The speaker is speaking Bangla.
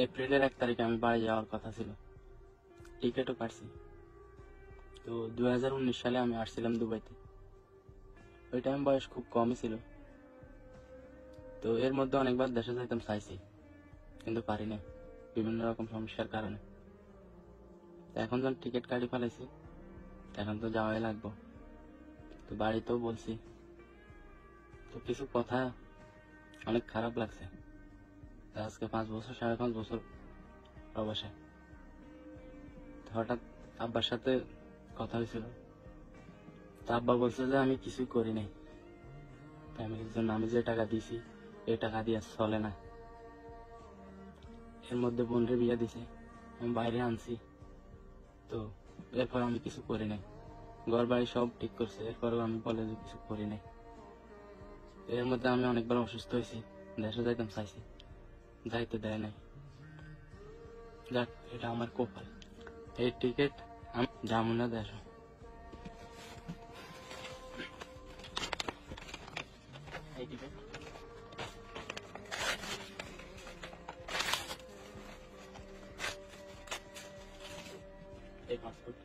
এপ্রিলের 1 তারিখে আমি বাড়ি যাওয়ার কথা ছিল, টিকিটও কাটছি। তো 2019 সালে আমি আসছিলাম দুবাইতে। ওই টাইম বয়স খুব কমই ছিল। তো এর মধ্যে অনেকবার দেশে যাইতাম চাইছি, কিন্তু পারি না বিভিন্ন রকম সমস্যার কারণে। তো এখন যখন টিকিট কাটি ফেলাইছি, এখন তো যাওয়াই লাগবো। তো বাড়িতেও বলছি, তো কিছু কথা অনেক খারাপ লাগছে। আজকে 5 বছর 5.5 বছর প্রবাসে। হঠাৎ আব্বার সাথে কথা হয়েছিল। তো আব্বা বলছে যে আমি কিছুই করি নাই ফ্যামিলির জন্য। আমি যে টাকা দিছি এই টাকা দিয়ে চলে না। এর মধ্যে বোনরে বিয়ে দিছে, আমি বাইরে আনছি। তো এরপর আমি কিছু করি নাই। ঘর বাড়ি সব ঠিক করছে, এরপরও আমি বলে যে কিছু করি নাই। এর মধ্যে আমি অনেকবার অসুস্থ হয়েছি, দেশে যাইতাম চাইছি, যাইতে দেয় নাই। যাক, এটা আমার কপাল। এই টিকিট আমি যাবো না দেশে। এই টিকিট, এই পাসপোর্ট।